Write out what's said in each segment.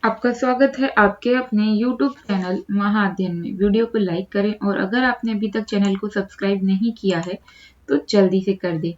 आपका स्वागत है आपके अपने YouTube चैनल महाअध्ययन में। वीडियो को लाइक करें और अगर आपने अभी तक चैनल को सब्सक्राइब नहीं किया है तो जल्दी से कर दें।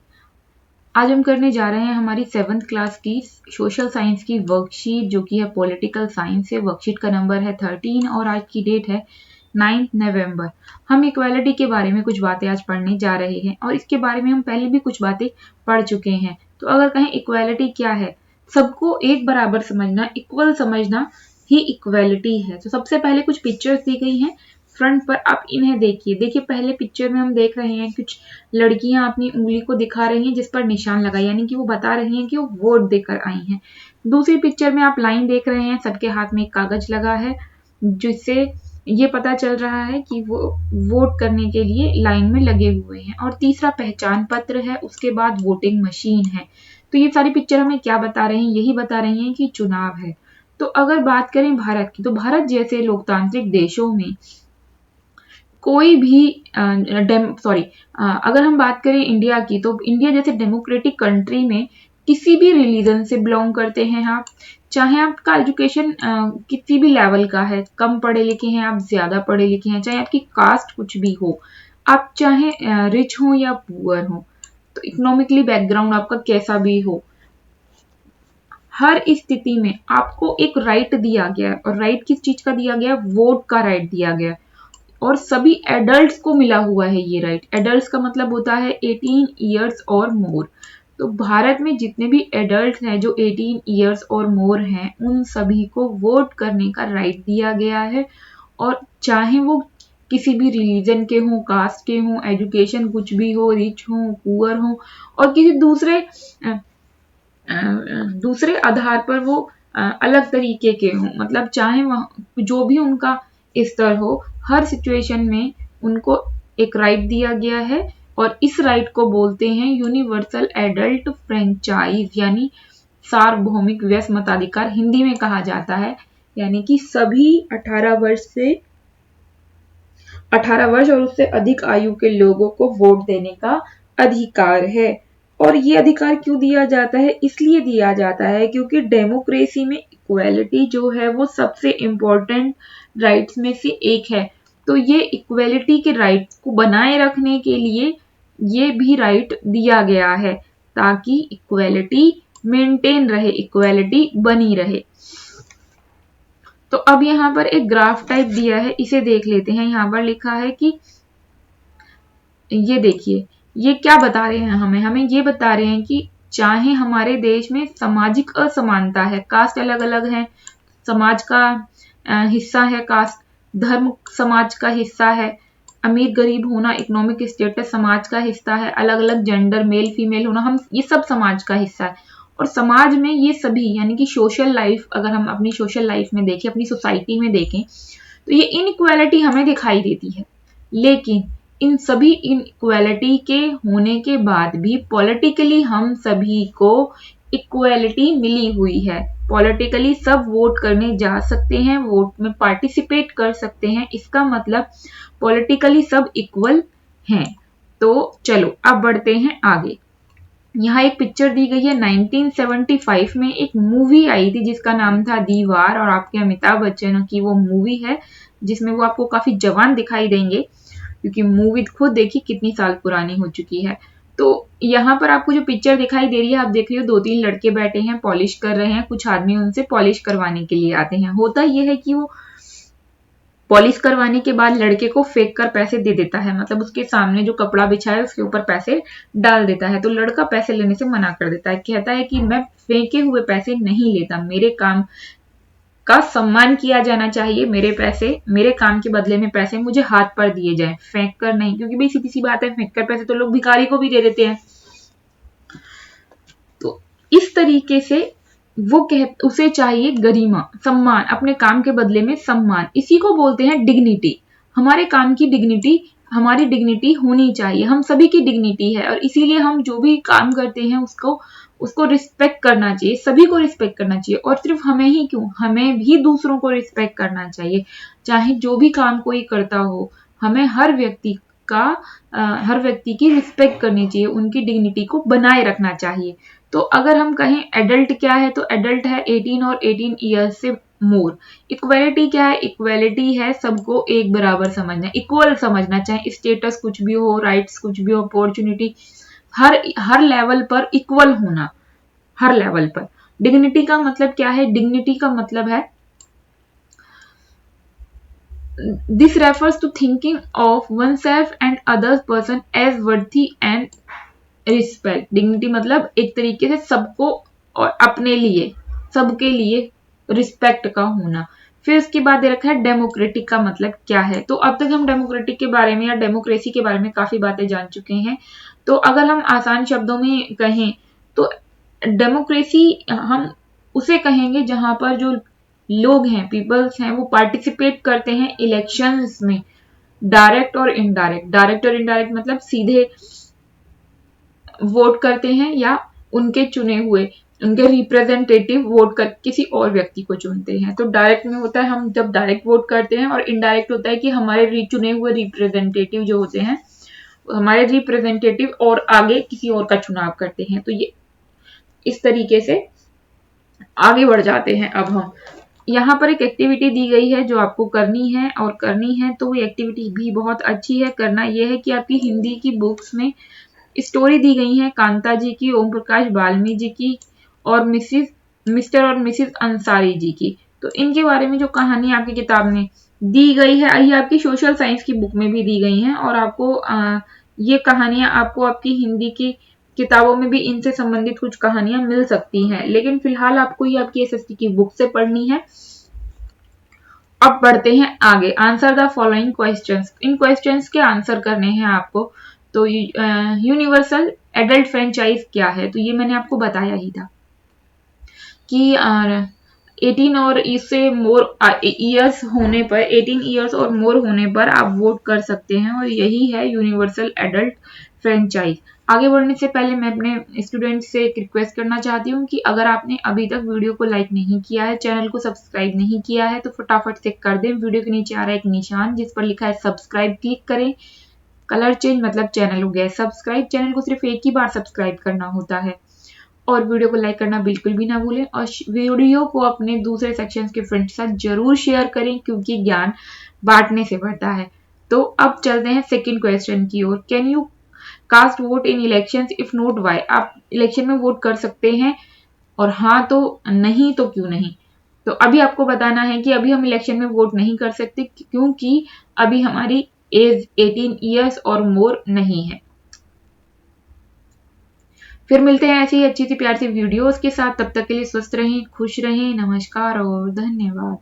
आज हम करने जा रहे हैं हमारी 7th क्लास की सोशल साइंस की वर्कशीट, जो कि है पॉलिटिकल साइंस से। वर्कशीट का नंबर है 13 और आज की डेट है 9 नवंबर। हम इक्वालिटी के बारे में कुछ बातें आज पढ़ने जा रहे हैं और इसके बारे में हम पहले भी कुछ बातें पढ़ चुके हैं। तो अगर कहें इक्वालिटी क्या है, सबको एक बराबर समझना, इक्वल समझना ही इक्वालिटी है। तो सबसे पहले कुछ पिक्चर्स दी गई हैं फ्रंट पर, आप इन्हें देखिए। पहले पिक्चर में हम देख रहे हैं कुछ लड़कियां अपनी उंगली को दिखा रही हैं जिस पर निशान लगा, यानी कि वो बता रही हैं कि वो वोट देकर आई हैं। दूसरी पिक्चर में आप लाइन देख रहे हैं, सबके हाथ में एक कागज लगा है जिससे ये पता चल रहा है कि वो वोट करने के लिए लाइन में लगे हुए हैं। और तीसरा पहचान पत्र है, उसके बाद वोटिंग मशीन है। तो ये सारी पिक्चर हमें क्या बता रही हैं? यही बता रही हैं कि चुनाव है। तो अगर बात करें भारत की, तो भारत जैसे लोकतांत्रिक देशों में कोई भी अगर हम बात करें इंडिया की, तो इंडिया जैसे डेमोक्रेटिक कंट्री में किसी भी रिलीजन से बिलोंग करते हैं आप, चाहे आपका एजुकेशन किसी भी लेवल का है, कम पढ़े लिखे हैं आप, ज्यादा पढ़े लिखे हैं, चाहे आपकी कास्ट कुछ भी हो, आप चाहे रिच हो या पुअर हो, तो इकोनॉमिकली बैकग्राउंड आपका कैसा भी हो, हर स्थिति में आपको एक राइट दिया गया है। और राइट किस चीज का दिया गया? वोट का राइट दिया गया। और सभी एडल्ट्स को मिला हुआ है ये राइट। एडल्ट्स का मतलब होता है 18 इयर्स और मोर। तो भारत में जितने भी एडल्ट्स हैं जो 18 इयर्स और मोर हैं, उन सभी को वोट करने का राइट दिया गया है। और चाहे वो किसी भी रिलीजन के हों, कास्ट के हों, एजुकेशन कुछ भी हो, रिच हो, पुअर हो, और किसी दूसरे आधार पर वो अलग तरीके के हों, मतलब चाहे वह जो भी उनका स्तर हो, हर सिचुएशन में उनको एक राइट दिया गया है। और इस राइट को बोलते हैं यूनिवर्सल एडल्ट फ्रेंचाइज, यानी सार्वभौमिक वयस्क मताधिकार हिंदी में कहा जाता है। यानी कि सभी 18 वर्ष और उससे अधिक आयु के लोगों को वोट देने का अधिकार है। और ये अधिकार क्यों दिया जाता है? इसलिए दिया जाता है क्योंकि डेमोक्रेसी में इक्वालिटी जो है वो सबसे इम्पोर्टेंट राइट्स में से एक है। तो ये इक्वालिटी के राइट को बनाए रखने के लिए ये भी राइट दिया गया है, ताकि इक्वालिटी मेंटेन रहे, इक्वालिटी बनी रहे। तो अब यहाँ पर एक ग्राफ टाइप दिया है, इसे देख लेते हैं। यहाँ पर लिखा है कि ये देखिए, ये क्या बता रहे हैं हमें ये बता रहे हैं कि चाहे हमारे देश में सामाजिक असमानता है, कास्ट अलग अलग है, समाज का हिस्सा है कास्ट, धर्म समाज का हिस्सा है, अमीर गरीब होना, इकोनॉमिक स्टेटस समाज का हिस्सा है, अलग अलग जेंडर, मेल फीमेल होना, हम ये सब समाज का हिस्सा है। और समाज में ये सभी, यानी कि सोशल लाइफ, अगर हम अपनी सोशल लाइफ में देखें, अपनी सोसाइटी में देखें, तो ये इनइक्वालिटी हमें दिखाई देती है। लेकिन इन सभी इनइक्वालिटी के होने के बाद भी पॉलिटिकली हम सभी को इक्वालिटी मिली हुई है। पॉलिटिकली सब वोट करने जा सकते हैं, वोट में पार्टिसिपेट कर सकते हैं। इसका मतलब पॉलिटिकली सब इक्वल हैं। तो चलो अब बढ़ते हैं आगे। यहाँ एक पिक्चर दी गई है। 1975 में एक मूवी आई थी जिसका नाम था दीवार, और आपके अमिताभ बच्चन की वो मूवी है जिसमें वो आपको काफी जवान दिखाई देंगे, क्योंकि मूवी खुद देखिए कितनी साल पुरानी हो चुकी है। तो यहाँ पर आपको जो पिक्चर दिखाई दे रही है, आप देख रहे हो 2-3 लड़के बैठे हैं, पॉलिश कर रहे हैं। कुछ आदमी उनसे पॉलिश करवाने के लिए आते हैं। होता यह है कि वो पॉलिश करवाने के बाद लड़के को फेंक कर पैसे दे देता है, मतलब उसके सामने जो कपड़ा बिछा है उसके ऊपर पैसे डाल देता है। तो लड़का पैसे लेने से मना कर देता है, कहता है कि मैं फेंके हुए पैसे नहीं लेता, मेरे काम का सम्मान किया जाना चाहिए, मेरे काम के बदले में पैसे मुझे हाथ पर दिए जाएं, फेंक कर नहीं। क्योंकि भाई सीधी सी बात है, फेंक कर पैसे तो लोग भिखारी को भी दे देते हैं। तो इस तरीके से उसे चाहिए गरिमा, सम्मान, अपने काम के बदले में सम्मान। इसी को बोलते हैं डिग्निटी। हमारे काम की डिग्निटी, हमारी डिग्निटी होनी चाहिए, हम सभी की डिग्निटी है। और इसीलिए हम जो भी काम करते हैं उसको रिस्पेक्ट करना चाहिए, सभी को रिस्पेक्ट करना चाहिए। और सिर्फ हमें ही क्यों, हमें भी दूसरों को रिस्पेक्ट करना चाहिए। चाहे जो भी काम कोई करता हो, हमें हर व्यक्ति की रिस्पेक्ट करनी चाहिए, उनकी डिग्निटी को बनाए रखना चाहिए। तो अगर हम कहें एडल्ट क्या है, तो एडल्ट है 18 और 18 ईयर्स से मोर। इक्वालिटी क्या है, इक्वालिटी है सबको एक बराबर समझना, इक्वल समझना, चाहे स्टेटस कुछ भी हो, राइट्स कुछ भी हो, अपॉर्चुनिटी हर लेवल पर इक्वल होना, हर लेवल पर। डिग्निटी का मतलब क्या है, डिग्निटी का मतलब है this refers to thinking of oneself and other person as worthy and respect। Dignity मतलब एक तरीके से सबको और अपने लिए, सबके लिए रिस्पेक्ट का होना। फिर उसके बाद दे रखा है डेमोक्रेटिक का मतलब क्या है। तो अब तक हम डेमोक्रेटिक के बारे में या डेमोक्रेसी के बारे में काफी बातें जान चुके हैं। तो अगर हम आसान शब्दों में कहें तो डेमोक्रेसी हम उसे कहेंगे जहां पर जो लोग हैं, पीपल्स हैं, वो पार्टिसिपेट करते हैं इलेक्शंस में, डायरेक्ट और इनडायरेक्ट। डायरेक्ट और इनडायरेक्ट मतलब सीधे वोट करते हैं या उनके चुने हुए, उनके रिप्रेजेंटेटिव वोट कर किसी और व्यक्ति को चुनते हैं। तो डायरेक्ट में होता है हम जब डायरेक्ट वोट करते हैं, और इनडायरेक्ट होता है कि हमारे चुने हुए रिप्रेजेंटेटिव जो होते हैं, हमारे रिप्रेजेंटेटिव और आगे किसी और का चुनाव करते हैं। तो ये इस तरीके से आगे बढ़ जाते हैं। अब हम यहाँ पर एक एक्टिविटी दी गई है जो आपको करनी है, और करनी है तो वो एक्टिविटी भी बहुत अच्छी है। करना यह है कि आपकी हिंदी की बुक्स में स्टोरी दी गई है कांता जी की, ओम प्रकाश बाल्मी जी की, और मिस्टर और मिसिस अंसारी जी की। तो इनके बारे में जो कहानी आपकी किताब में दी गई है, ये आपकी सोशल साइंस की बुक में भी दी गई हैं, और आपको ये कहानियां आपको आपकी हिंदी की किताबों में भी इनसे संबंधित कुछ कहानियां मिल सकती हैं। लेकिन फिलहाल आपको ये आपकी एसएसटी की बुक से पढ़नी है। अब बढ़ते हैं आगे। Answer the following questions. In questions के आंसर करने हैं आपको। तो यूनिवर्सल एडल्ट फ्रेंचाइज क्या है, तो ये मैंने आपको बताया ही था कि 18 और इससे मोर ईयर्स होने पर, 18 ईयर्स और मोर होने पर आप वोट कर सकते हैं, और यही है यूनिवर्सल एडल्ट फ्रेंचाइज। आगे बढ़ने से पहले मैं अपने स्टूडेंट से एक रिक्वेस्ट करना चाहती हूँ कि अगर आपने अभी तक वीडियो को लाइक नहीं किया है, चैनल को सब्सक्राइब नहीं किया है, तो फटाफट से कर दें। वीडियो के नीचे आ रहा है एक निशान जिस पर लिखा है सब्सक्राइब, क्लिक करें। कलर चेंज मतलब चैनल हो गया सब्सक्राइब। चैनल को सिर्फ एक ही बार सब्सक्राइब करना होता है, और वीडियो को लाइक करना बिल्कुल भी ना भूलें, और वीडियो को अपने दूसरे सेक्शन के फ्रेंड के साथ जरूर शेयर करें, क्योंकि ज्ञान बांटने से बढ़ता है। तो अब चलते हैं सेकंड क्वेश्चन की ओर। Can you cast vote in elections, if not why. आप इलेक्शन में वोट कर सकते हैं, और हाँ तो नहीं तो क्यों नहीं। तो अभी आपको बताना है कि अभी हम इलेक्शन में वोट नहीं कर सकते, क्योंकि अभी हमारी एज 18 ईयर्स और मोर नहीं है। फिर मिलते हैं ऐसी ही अच्छी सी प्यार सी वीडियोस के साथ। तब तक के लिए स्वस्थ रहें, खुश रहें, नमस्कार और धन्यवाद।